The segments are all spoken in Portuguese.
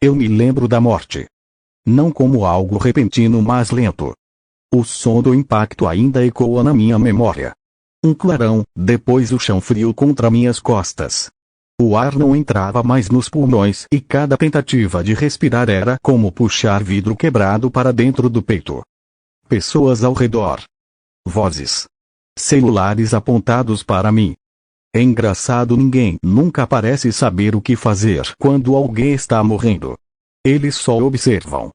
Eu me lembro da morte. Não como algo repentino mas lento. O som do impacto ainda ecoa na minha memória. Um clarão, depois o chão frio contra minhas costas. O ar não entrava mais nos pulmões e cada tentativa de respirar era como puxar vidro quebrado para dentro do peito. Pessoas ao redor. Vozes. Celulares apontados para mim. É engraçado, ninguém nunca parece saber o que fazer quando alguém está morrendo. Eles só observam.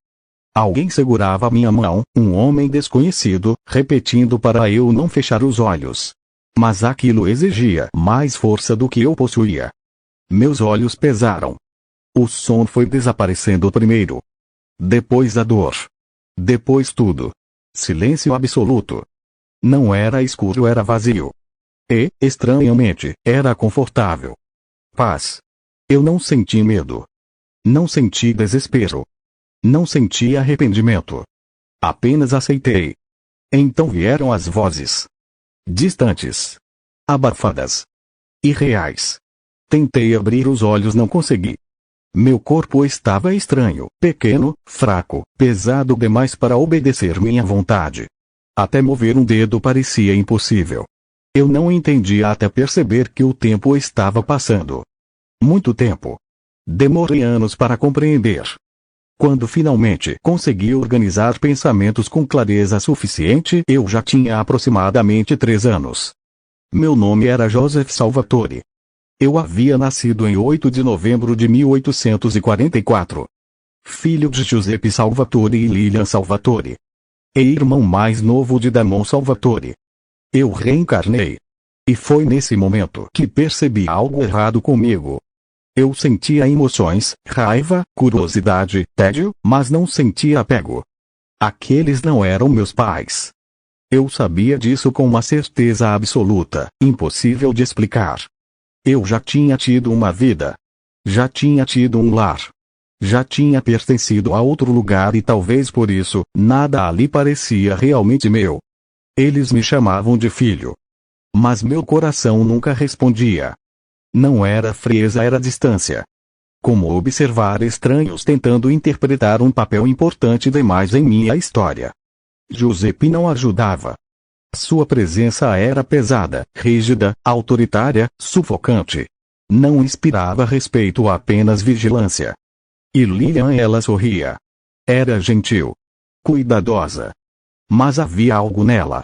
Alguém segurava minha mão, um homem desconhecido, repetindo para eu não fechar os olhos. Mas aquilo exigia mais força do que eu possuía. Meus olhos pesaram. O som foi desaparecendo primeiro. Depois a dor. Depois tudo. Silêncio absoluto. Não era escuro, era vazio. E, estranhamente, era confortável. Paz. Eu não senti medo. Não senti desespero. Não senti arrependimento. Apenas aceitei. Então vieram as vozes. Distantes. Abafadas. Irreais. Tentei abrir os olhos, não consegui. Meu corpo estava estranho, pequeno, fraco, pesado demais para obedecer minha vontade. Até mover um dedo parecia impossível. Eu não entendia até perceber que o tempo estava passando. Muito tempo. Demorei anos para compreender. Quando finalmente consegui organizar pensamentos com clareza suficiente, eu já tinha aproximadamente 3 anos. Meu nome era Joseph Salvatore. Eu havia nascido em 8 de novembro de 1844. Filho de Giuseppe Salvatore e Lilian Salvatore. E irmão mais novo de Damon Salvatore. Eu reencarnei. E foi nesse momento que percebi algo errado comigo. Eu sentia emoções, raiva, curiosidade, tédio, mas não sentia apego. Aqueles não eram meus pais. Eu sabia disso com uma certeza absoluta, impossível de explicar. Eu já tinha tido uma vida. Já tinha tido um lar. Já tinha pertencido a outro lugar e talvez por isso, nada ali parecia realmente meu. Eles me chamavam de filho. Mas meu coração nunca respondia. Não era frieza, era distância. Como observar estranhos tentando interpretar um papel importante demais em minha história. Giuseppe não ajudava. Sua presença era pesada, rígida, autoritária, sufocante. Não inspirava respeito, apenas vigilância. E Lilian, ela sorria. Era gentil. Cuidadosa. Mas havia algo nela.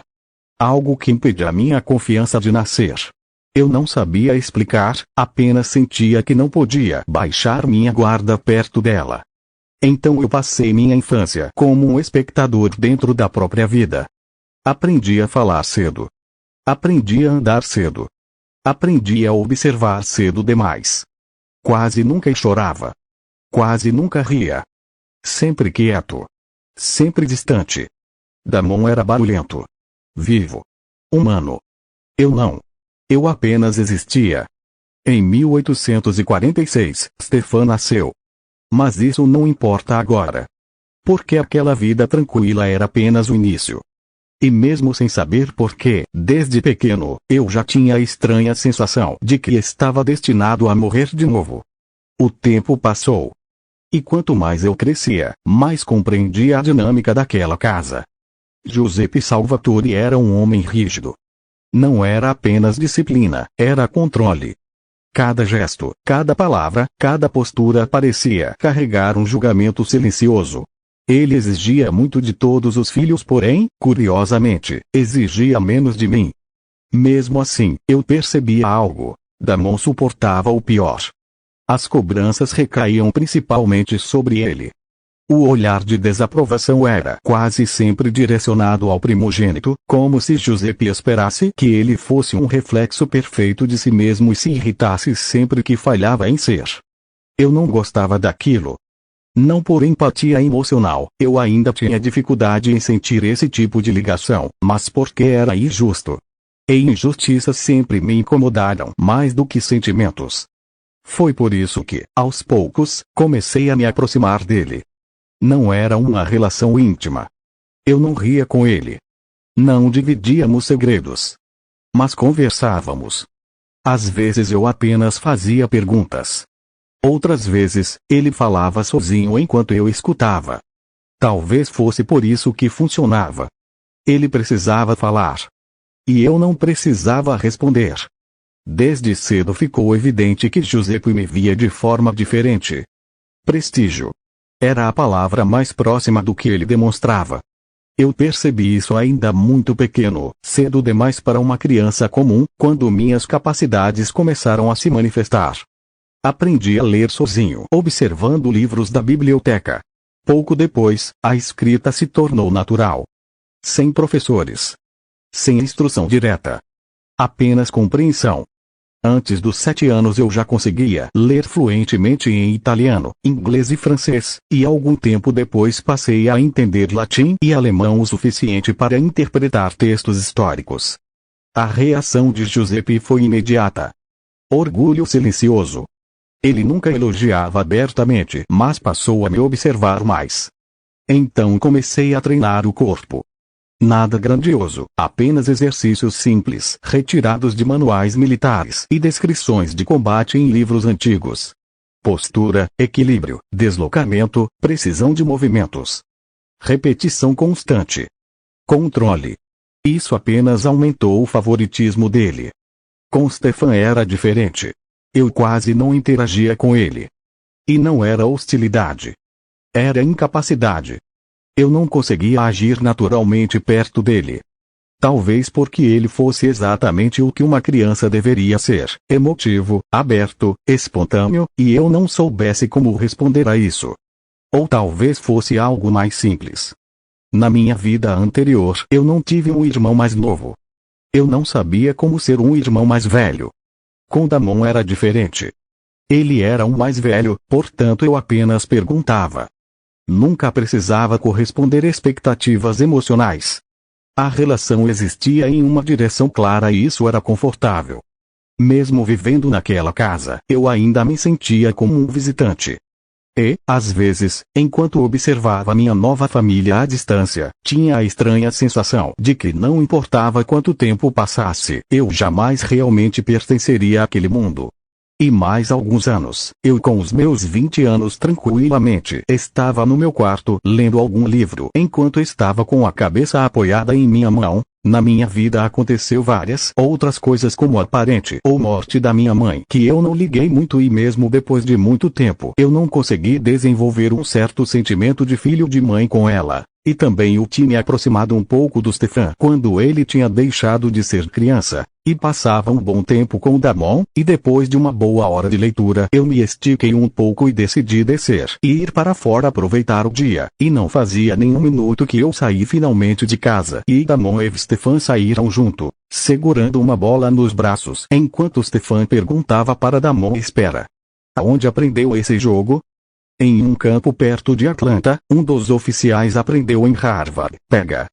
Algo que impedia minha confiança de nascer. Eu não sabia explicar, apenas sentia que não podia baixar minha guarda perto dela. Então eu passei minha infância como um espectador dentro da própria vida. Aprendi a falar cedo. Aprendi a andar cedo. Aprendi a observar cedo demais. Quase nunca chorava. Quase nunca ria. Sempre quieto. Sempre distante. Damon era barulhento. Vivo. Humano. Eu não. Eu apenas existia. Em 1846, Stefan nasceu. Mas isso não importa agora. Porque aquela vida tranquila era apenas o início. E mesmo sem saber porquê, desde pequeno, eu já tinha a estranha sensação de que estava destinado a morrer de novo. O tempo passou. E quanto mais eu crescia, mais compreendia a dinâmica daquela casa. Giuseppe Salvatore era um homem rígido. Não era apenas disciplina, era controle. Cada gesto, cada palavra, cada postura parecia carregar um julgamento silencioso. Ele exigia muito de todos os filhos, porém, curiosamente, exigia menos de mim. Mesmo assim, eu percebia algo. Damon suportava o pior. As cobranças recaíam principalmente sobre ele. O olhar de desaprovação era quase sempre direcionado ao primogênito, como se Giuseppe esperasse que ele fosse um reflexo perfeito de si mesmo e se irritasse sempre que falhava em ser. Eu não gostava daquilo. Não por empatia emocional, eu ainda tinha dificuldade em sentir esse tipo de ligação, mas porque era injusto. E injustiças sempre me incomodaram mais do que sentimentos. Foi por isso que, aos poucos, comecei a me aproximar dele. Não era uma relação íntima. Eu não ria com ele. Não dividíamos segredos. Mas conversávamos. Às vezes eu apenas fazia perguntas. Outras vezes, ele falava sozinho enquanto eu escutava. Talvez fosse por isso que funcionava. Ele precisava falar. E eu não precisava responder. Desde cedo ficou evidente que Giuseppe me via de forma diferente. Prestígio. Era a palavra mais próxima do que ele demonstrava. Eu percebi isso ainda muito pequeno, cedo demais para uma criança comum, quando minhas capacidades começaram a se manifestar. Aprendi a ler sozinho, observando livros da biblioteca. Pouco depois, a escrita se tornou natural. Sem professores. Sem instrução direta. Apenas compreensão. Antes dos 7 anos eu já conseguia ler fluentemente em italiano, inglês e francês, e algum tempo depois passei a entender latim e alemão o suficiente para interpretar textos históricos. A reação de Giuseppe foi imediata. Orgulho silencioso. Ele nunca elogiava abertamente, mas passou a me observar mais. Então comecei a treinar o corpo. Nada grandioso, apenas exercícios simples, retirados de manuais militares e descrições de combate em livros antigos. Postura, equilíbrio, deslocamento, precisão de movimentos. Repetição constante. Controle. Isso apenas aumentou o favoritismo dele. Com Stefan era diferente. Eu quase não interagia com ele. E não era hostilidade. Era incapacidade. Eu não conseguia agir naturalmente perto dele. Talvez porque ele fosse exatamente o que uma criança deveria ser, emotivo, aberto, espontâneo, e eu não soubesse como responder a isso. Ou talvez fosse algo mais simples. Na minha vida anterior eu não tive um irmão mais novo. Eu não sabia como ser um irmão mais velho. Com Damon era diferente. Ele era um mais velho, portanto eu apenas perguntava. Nunca precisava corresponder expectativas emocionais. A relação existia em uma direção clara e isso era confortável. Mesmo vivendo naquela casa, eu ainda me sentia como um visitante. E, às vezes, enquanto observava minha nova família à distância, tinha a estranha sensação de que não importava quanto tempo passasse, eu jamais realmente pertenceria àquele mundo. E mais alguns anos, eu com os meus 20 anos tranquilamente estava no meu quarto lendo algum livro enquanto estava com a cabeça apoiada em minha mão. Na minha vida aconteceu várias outras coisas como a parente ou morte da minha mãe que eu não liguei muito e mesmo depois de muito tempo eu não consegui desenvolver um certo sentimento de filho de mãe com ela. E também eu tinha me aproximado um pouco do Stefan quando ele tinha deixado de ser criança, e passava um bom tempo com Damon, e depois de uma boa hora de leitura eu me estiquei um pouco e decidi descer e ir para fora aproveitar o dia, e não fazia nem um minuto que eu saí finalmente de casa e Damon e Stefan saíram junto, segurando uma bola nos braços enquanto Stefan perguntava para Damon: espera. Aonde aprendeu esse jogo? Em um campo perto de Atlanta, um dos oficiais aprendeu em Harvard. Pega.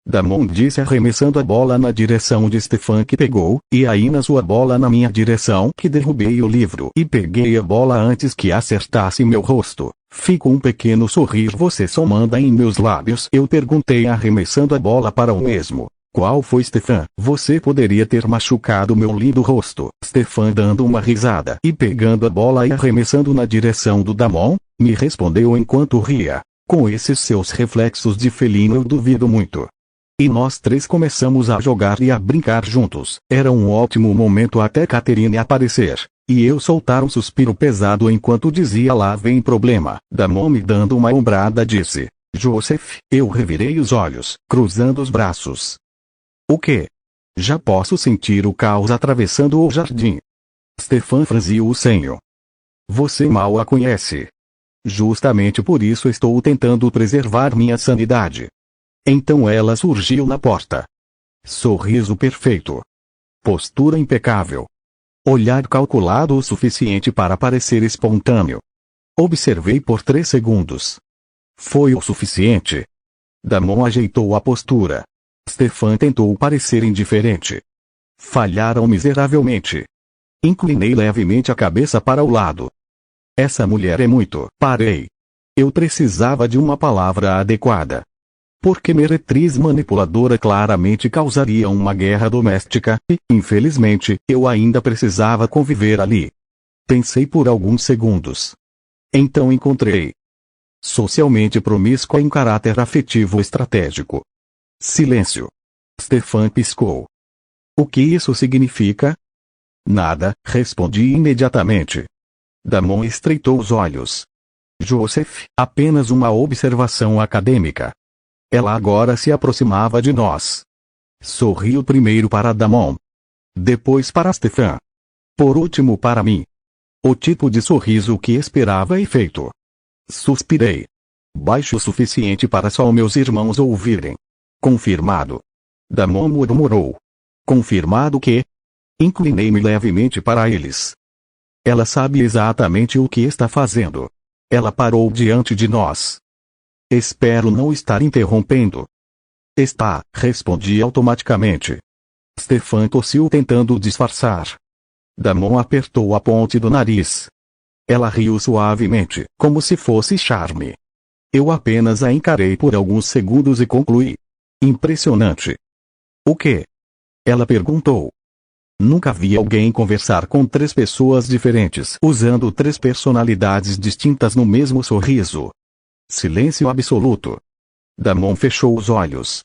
Damon disse arremessando a bola na direção de Stefan que pegou, e aí na sua bola na minha direção que derrubei o livro e peguei a bola antes que acertasse meu rosto. Fico um pequeno sorrir você só manda em meus lábios. Eu perguntei arremessando a bola para o mesmo. Qual foi Stefan? Você poderia ter machucado meu lindo rosto. Stefan dando uma risada e pegando a bola e arremessando na direção do Damon, me respondeu enquanto ria. Com esses seus reflexos de felino eu duvido muito. E nós três começamos a jogar e a brincar juntos. Era um ótimo momento até Catherine aparecer, e eu soltar um suspiro pesado enquanto dizia lá vem problema. Damon me dando uma ombrada disse. Joseph, eu revirei os olhos, cruzando os braços. O quê? Já posso sentir o caos atravessando o jardim. Stefan franziu o senho. Você mal a conhece. Justamente por isso estou tentando preservar minha sanidade. Então ela surgiu na porta. Sorriso perfeito. Postura impecável. Olhar calculado o suficiente para parecer espontâneo. Observei por 3 segundos. Foi o suficiente. Damon ajeitou a postura. Stefan tentou parecer indiferente. Falharam miseravelmente. Inclinei levemente a cabeça para o lado. Essa mulher é muito. Parei. Eu precisava de uma palavra adequada. Porque meretriz manipuladora claramente causaria uma guerra doméstica, e, infelizmente, eu ainda precisava conviver ali. Pensei por alguns segundos. Então encontrei. Socialmente promíscua em caráter afetivo estratégico. Silêncio. Stefan piscou. O que isso significa? Nada, respondi imediatamente. Damon estreitou os olhos. Joseph, apenas uma observação acadêmica. Ela agora se aproximava de nós. Sorriu primeiro para Damon. Depois para Stefan. Por último para mim. O tipo de sorriso que esperava efeito. Suspirei. Baixo o suficiente para só meus irmãos ouvirem. Confirmado. Damon murmurou. Confirmado que? Inclinei-me levemente para eles. Ela sabe exatamente o que está fazendo. Ela parou diante de nós. Espero não estar interrompendo. Está, respondi automaticamente. Stefan tossiu tentando disfarçar. Damon apertou a ponte do nariz. Ela riu suavemente, como se fosse charme. Eu apenas a encarei por alguns segundos e concluí. Impressionante. O quê? Ela perguntou. Nunca vi alguém conversar com 3 pessoas diferentes usando 3 personalidades distintas no mesmo sorriso. Silêncio absoluto. Damon fechou os olhos.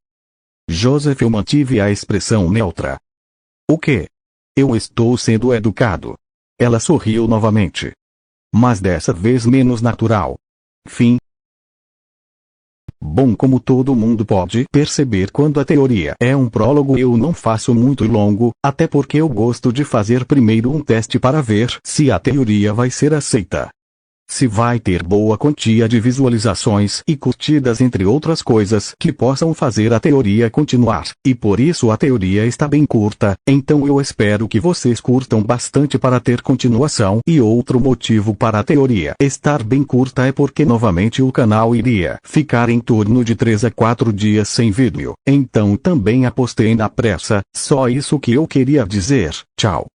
Joseph mantive a expressão neutra. O quê? Eu estou sendo educado. Ela sorriu novamente. Mas dessa vez menos natural. Fim. Bom, como todo mundo pode perceber, quando a teoria é um prólogo eu não faço muito longo, até porque eu gosto de fazer primeiro um teste para ver se a teoria vai ser aceita. Se vai ter boa quantia de visualizações e curtidas, entre outras coisas que possam fazer a teoria continuar, e por isso a teoria está bem curta, então eu espero que vocês curtam bastante para ter continuação. E outro motivo para a teoria estar bem curta é porque novamente o canal iria ficar em torno de 3 a 4 dias sem vídeo, então também apostei na pressa. Só isso que eu queria dizer. Tchau.